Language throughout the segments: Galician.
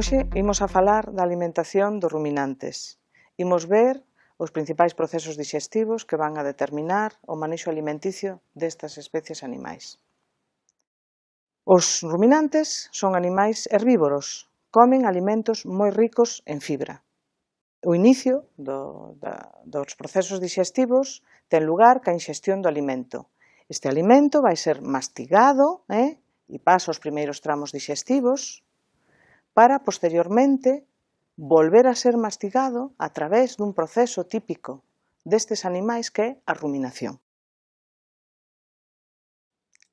Hoxe imos a falar da alimentación dos ruminantes. Imos ver os principais procesos dixestivos que van a determinar o manexo alimenticio destas especies animais. Os ruminantes son animais herbívoros, comen alimentos moi ricos en fibra. O inicio dos procesos dixestivos ten lugar ca inxestión do alimento. Este alimento vai ser mastigado e pasa os primeiros tramos dixestivos para, posteriormente, volver a ser mastigado a través dun proceso típico destes animais que é a ruminación.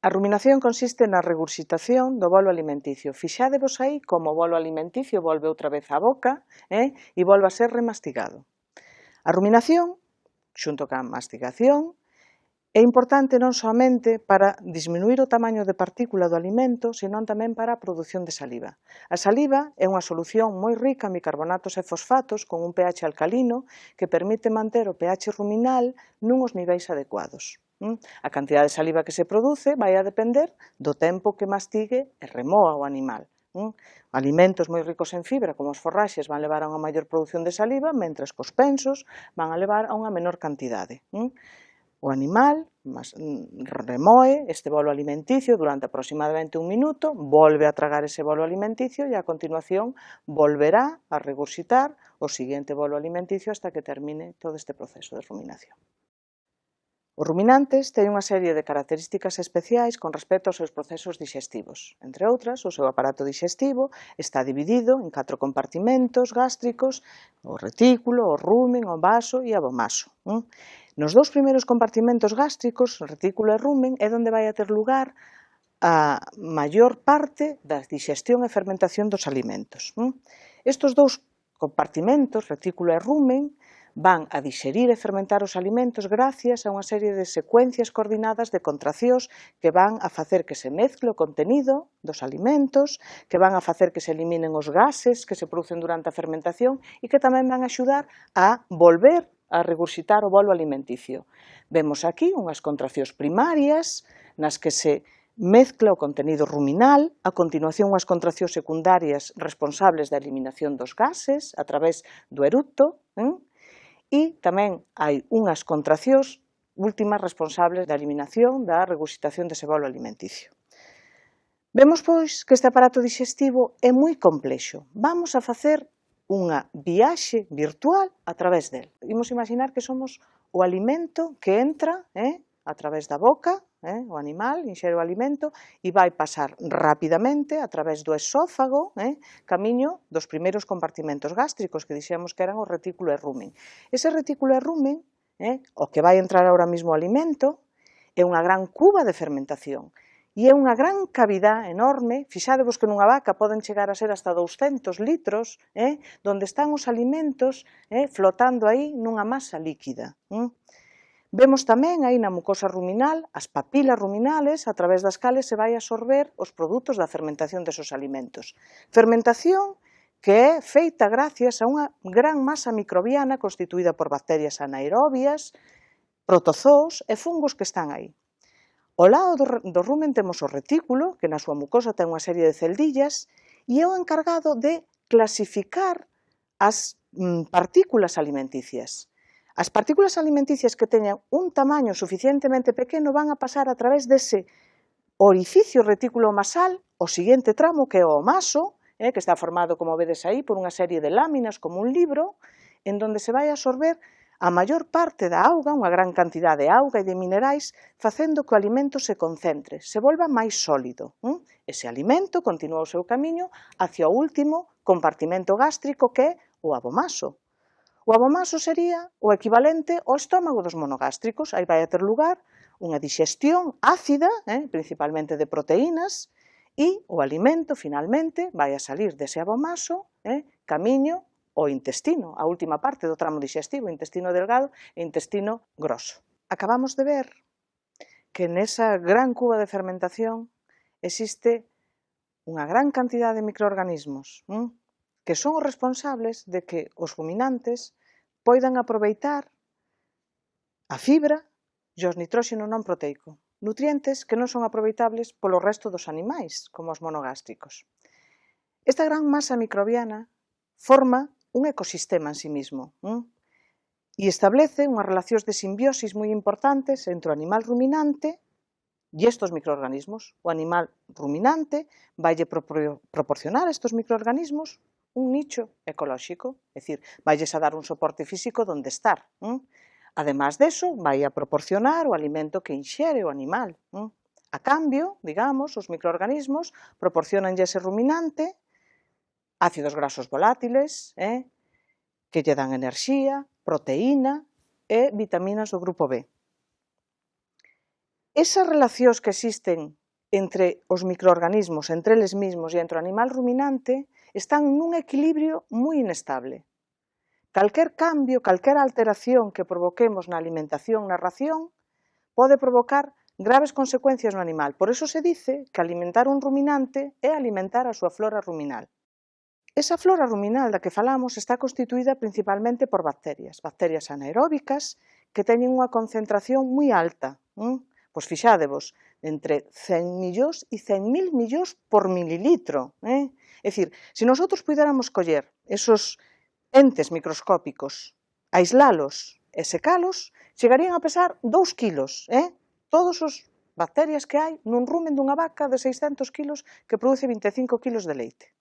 A ruminación consiste na regurgitación do bolo alimenticio. Fixádevos aí como o bolo alimenticio volve outra vez á boca e volve a ser remastigado. A ruminación, xunto ca mastigación, é importante non somente para disminuir o tamaño de partícula do alimento, senón tamén para a produción de saliva. A saliva é unha solución moi rica en bicarbonatos e fosfatos con un pH alcalino que permite manter o pH ruminal nuns niveis adecuados. A cantidad de saliva que se produce vai a depender do tempo que mastigue e remoa o animal. Alimentos moi ricos en fibra, como os forraxes, van levar a unha maior produción de saliva, mentres que os pensos van a levar a unha menor cantidade. O animal remoe este bolo alimenticio durante aproximadamente un minuto, volve a tragar ese bolo alimenticio e a continuación volverá a regurgitar o seguinte bolo alimenticio hasta que termine todo este proceso de ruminación. Os ruminantes teñen unha serie de características especiais con respecto aos seus procesos dixestivos. Entre outras, o seu aparato dixestivo está dividido en 4 compartimentos gástricos, o retículo, o rumen, o vaso e o abomaso. Nos dous primeiros compartimentos gástricos, o retículo e rumen, é onde vai a ter lugar a maior parte da dixestión e fermentación dos alimentos. Estes dous compartimentos, retículo e rumen, van a dixerir e fermentar os alimentos gracias a unha serie de secuencias coordinadas de contraccións que van a facer que se mezcle o contenido dos alimentos, que van a facer que se eliminen os gases que se producen durante a fermentación e que tamén van a axudar a volver a regurgitar o bolo alimenticio. Vemos aquí unhas contraccións primarias nas que se mezcla o contenido ruminal, a continuación unhas contraccións secundarias responsables da eliminación dos gases a través do eructo, e tamén hai unhas contraccións últimas responsables da eliminación da regurgitación dese bolo alimenticio. Vemos, pois, que este aparato dixestivo é moi complexo. Vamos a facer unha viaxe virtual a través del. Imos imaginar que somos o alimento que entra a través da boca, o animal inxere o alimento e vai pasar rapidamente a través do esófago, camiño dos primeiros compartimentos gástricos que dixemos que eran o retículo e rumen. Ese retículo e rumen, o que vai entrar ahora mismo o alimento, é unha gran cuba de fermentación e é unha gran cavidade enorme, fixádevos que nunha vaca poden chegar a ser hasta 200 litros, donde están os alimentos flotando aí nunha masa líquida. Vemos tamén aí na mucosa ruminal as papilas ruminales a través das cales se vai absorber os produtos da fermentación desos alimentos. Fermentación que é feita gracias a unha gran masa microbiana constituída por bacterias anaerobias, protozoos e fungos que están aí. Ao lado do rumen temos o retículo, que na súa mucosa ten unha serie de celdillas e é o encargado de clasificar as partículas alimenticias. As partículas alimenticias que teñan un tamaño suficientemente pequeno van a pasar a través dese orificio retículo masal o seguinte tramo que é o omaso, que está formado, como vedes aí, por unha serie de láminas como un libro, en donde se vai a absorber a maior parte da auga, unha gran cantidade de auga e de minerais, facendo que o alimento se concentre, se volva máis sólido. Ese alimento continúa o seu camiño hacia o último compartimento gástrico que é o abomaso. O abomaso sería o equivalente ao estómago dos monogástricos. Aí vai a ter lugar unha digestión ácida, principalmente de proteínas, e o alimento, finalmente, vai a salir dese abomaso, camiño ao intestino, a última parte do tramo digestivo, intestino delgado e intestino grosso. Acabamos de ver que nesa gran cuba de fermentación existe unha gran cantidade de microorganismos, que son os responsables de que os ruminantes poidan aproveitar a fibra e os nitróxeno non proteico, nutrientes que non son aproveitables polo resto dos animais, como os monogástricos. Esta gran masa microbiana forma un ecosistema en sí mismo e establece unhas relacións de simbiosis moi importantes entre o animal ruminante e estes microorganismos. O animal ruminante vaille proporcionar a estes microorganismos un nicho ecolóxico, é dicir, vailles a dar un soporte físico donde estar. Ademais deso, vai a proporcionar o alimento que inxere o animal. A cambio, digamos, os microorganismos proporcionan ese ruminante ácidos graxos volátiles, que lle dan enerxía, proteína e vitaminas do grupo B. Esas relacións que existen entre os microorganismos, entre eles mesmos e entre o animal ruminante, están nun equilibrio moi inestable. Calquer cambio, calquer alteración que provoquemos na alimentación, na ración, pode provocar graves consecuencias no animal. Por eso se dice que alimentar un ruminante é alimentar a súa flora ruminal. Esa flora ruminal da que falamos está constituída principalmente por bacterias anaeróbicas que teñen unha concentración moi alta. Pois fixádevos, entre 100 millóns e 100.000 millóns por mililitro. É dicir, se nosotros puidéramos coller esos entes microscópicos, aislalos e secalos, chegarían a pesar 2 kilos. Todos os bacterias que hai nun rumen dunha vaca de 600 kilos que produce 25 kilos de leite.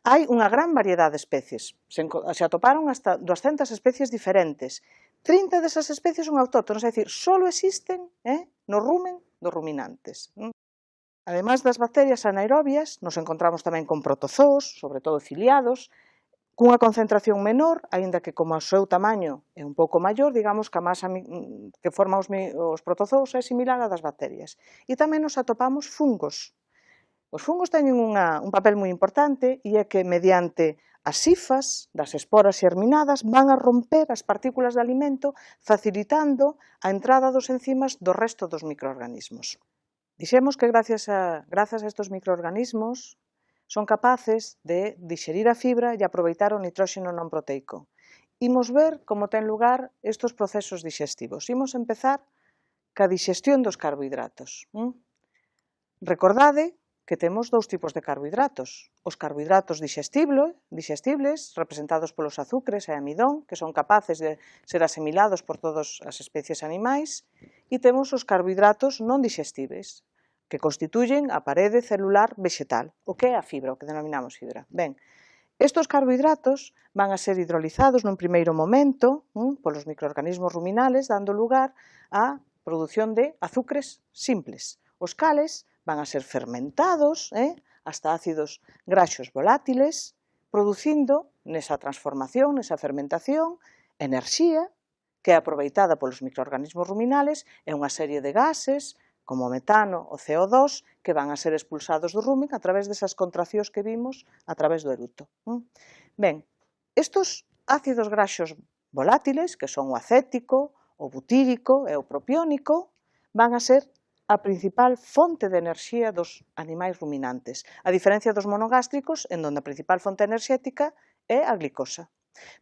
Hai unha gran variedade de especies, se atoparon hasta 200 especies diferentes. 30 desas especies son autóctonas, é dicir, só existen no rumen dos ruminantes. Ademais das bacterias anaerobias, nos encontramos tamén con protozoos, sobre todo ciliados, cunha concentración menor, aínda que como o seu tamaño é un pouco maior, digamos que a masa que forman os protozoos é similar á das bacterias. E tamén nos atopamos fungos. Os fungos teñen un papel moi importante e é que mediante as hifas das esporas xerminadas van a romper as partículas de alimento facilitando a entrada dos enzimas do resto dos microorganismos. Dixemos que grazas a estes microorganismos son capaces de dixerir a fibra e aproveitar o nitróxeno non proteico. Imos ver como ten lugar estes procesos dixestivos. Imos empezar ca dixestión dos carbohidratos. Recordade que temos dous tipos de carbohidratos. Os carbohidratos dixestibles, representados polos azúcares e amidón, que son capaces de ser asimilados por todas as especies animais, e temos os carbohidratos non dixestibles, que constituyen a parede celular vegetal, o que é a fibra, o que denominamos fibra. Ben, estes carbohidratos van a ser hidrolizados nun primeiro momento polos microorganismos ruminales, dando lugar á produción de azúcares simples, os cales van a ser fermentados hasta ácidos graxos volátiles, producindo nesa transformación, nesa fermentación, enerxía que é aproveitada polos microorganismos ruminales e unha serie de gases, como o metano, o CO2, que van a ser expulsados do rumen a través desas contraccións que vimos a través do eruto. Ben, estes ácidos graxos volátiles, que son o acético, o butírico e o propiónico, van a ser a principal fonte de enerxía dos animais ruminantes, a diferencia dos monogástricos, en donde a principal fonte enerxética é a glicosa.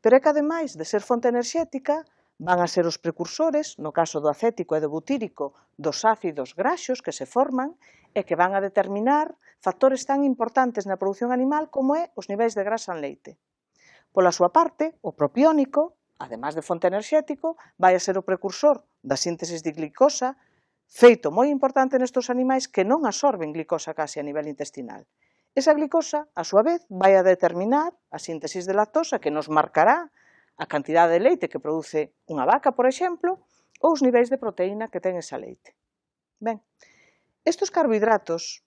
Pero é que, ademais de ser fonte enerxética, van a ser os precursores, no caso do acético e do butírico, dos ácidos graxos que se forman e que van a determinar factores tan importantes na produción animal como é os niveis de grasa en leite. Pola súa parte, o propiónico, ademais de fonte enerxético, vai a ser o precursor da síntesis de glicosa, feito moi importante nestes animais que non absorben glicosa case a nivel intestinal. Esa glicosa, a súa vez, vai a determinar a síntesis de lactosa que nos marcará a cantidade de leite que produce unha vaca, por exemplo, ou os niveis de proteína que ten esa leite. Ben, estes carbohidratos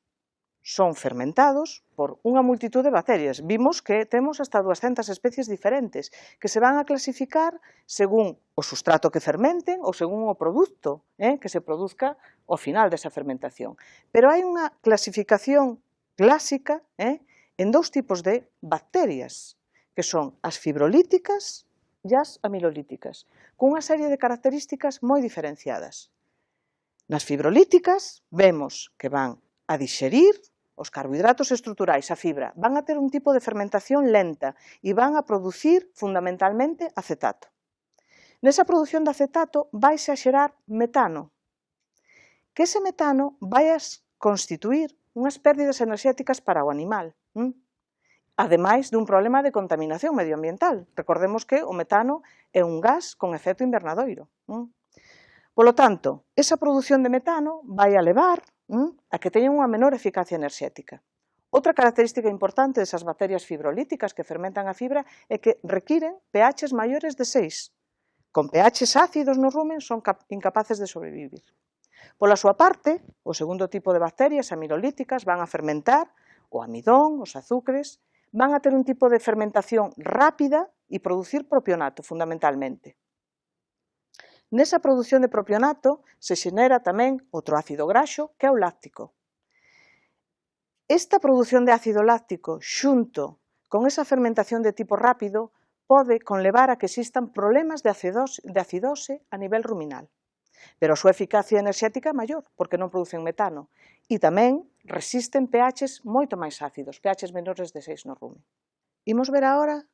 son fermentados por unha multitud de bacterias. Vimos que temos hasta 200 especies diferentes que se van a clasificar según o sustrato que fermenten ou según o produto que se produzca ao final desa fermentación. Pero hai unha clasificación clásica en dous tipos de bacterias, que son as fibrolíticas e as amilolíticas, cunha serie de características moi diferenciadas. Nas fibrolíticas vemos que van a dixerir os carbohidratos estruturais, a fibra, van a ter un tipo de fermentación lenta e van a producir fundamentalmente acetato. Nesa produción de acetato vaise a xerar metano, que ese metano vai a constituir unhas pérdidas enerxéticas para o animal. ademais dun problema de contaminación medioambiental. Recordemos que o metano é un gas con efecto invernadoiro. Polo tanto, esa produción de metano vai a levar a que teñan unha menor eficacia enerxética. Outra característica importante desas bacterias fibrolíticas que fermentan a fibra é que requiren pHs maiores de 6. Con pHs ácidos no rumen son incapaces de sobrevivir. Pola súa parte, o segundo tipo de bacterias amilolíticas van a fermentar o amidón, os azúcares, van a ter un tipo de fermentación rápida e producir propionato, fundamentalmente. Nesa produción de propionato se xenera tamén outro ácido graxo que é o láctico. Esta produción de ácido láctico xunto con esa fermentación de tipo rápido pode conlevar a que existan problemas de acidose a nivel ruminal. Pero a súa eficacia enerxética é maior porque non producen metano e tamén resisten pHs moito máis ácidos, pHs menores de 6 no rumen. Imos ver agora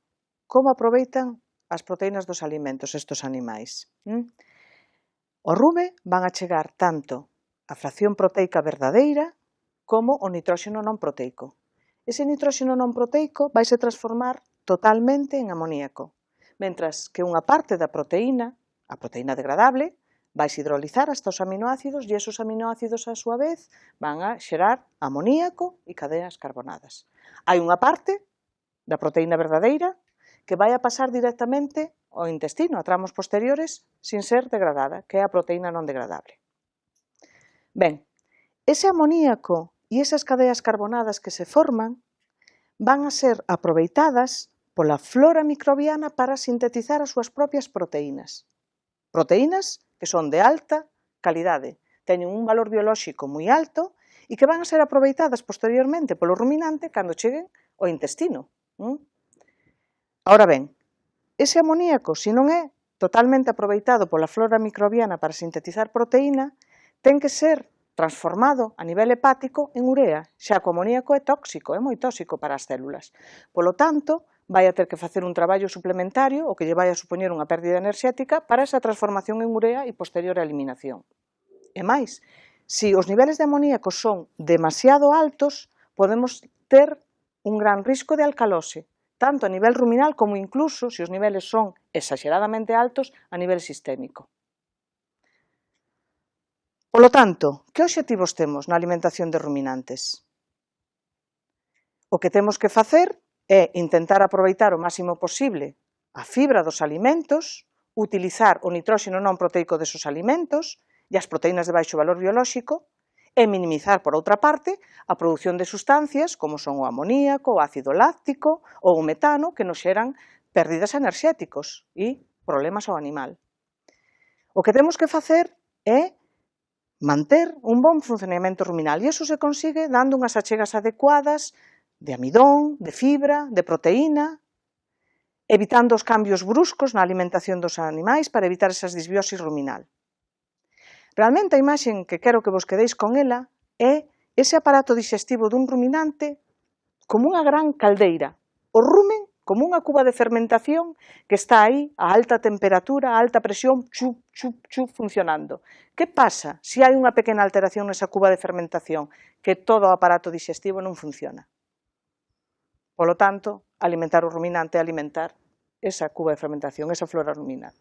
como aproveitan as proteínas dos alimentos estes animais. Ao rume van a chegar tanto a fracción proteica verdadeira como o nitróxeno non proteico. Ese nitróxeno non proteico vai se transformar totalmente en amoníaco, mentras que unha parte da proteína, a proteína degradable, vai se hidrolizar hasta os aminoácidos e esos aminoácidos, a súa vez, van a xerar amoníaco e cadeas carbonadas. Hai unha parte da proteína verdadeira que vai a pasar directamente ao intestino, a tramos posteriores, sin ser degradada, que é a proteína non degradable. Ben, ese amoníaco e esas cadeas carbonadas que se forman van a ser aproveitadas pola flora microbiana para sintetizar as súas propias proteínas. Proteínas que son de alta calidade, teñen un valor biolóxico moi alto e que van a ser aproveitadas posteriormente polo ruminante cando cheguen ao intestino. Ahora ben, ese amoníaco, se non é totalmente aproveitado pola flora microbiana para sintetizar proteína, ten que ser transformado a nivel hepático en urea, xa que o amoníaco é tóxico, é moi tóxico para as células. Polo tanto, vai a ter que facer un traballo suplementario, o que lle vai a supoñer unha pérdida enerxética para esa transformación en urea e posterior eliminación. E máis, se os niveles de amoníaco son demasiado altos, podemos ter un gran risco de alcalose, tanto a nivel ruminal como incluso, se os niveles son exageradamente altos, a nivel sistémico. Polo tanto, que obxectivos temos na alimentación de ruminantes? O que temos que facer é intentar aproveitar o máximo posible a fibra dos alimentos, utilizar o nitróxeno non proteico desos alimentos e as proteínas de baixo valor biolóxico e minimizar, por outra parte, a produción de sustancias como son o amoníaco, o ácido láctico ou o metano que nos xeran pérdidas enerxéticos e problemas ao animal. O que temos que facer é manter un bon funcionamento ruminal e iso se consigue dando unhas achegas adecuadas de amidón, de fibra, de proteína, evitando os cambios bruscos na alimentación dos animais para evitar esas disbiosis ruminal. Realmente a imaxe que quero que vos quedéis con ela é ese aparato digestivo dun ruminante como unha gran caldeira. O rumen como unha cuba de fermentación que está aí a alta temperatura, a alta presión, chup, chup, chup, funcionando. Que pasa se hai unha pequena alteración nesa cuba de fermentación? Que todo o aparato digestivo non funciona. Polo tanto, alimentar o ruminante é alimentar esa cuba de fermentación, esa flora ruminal.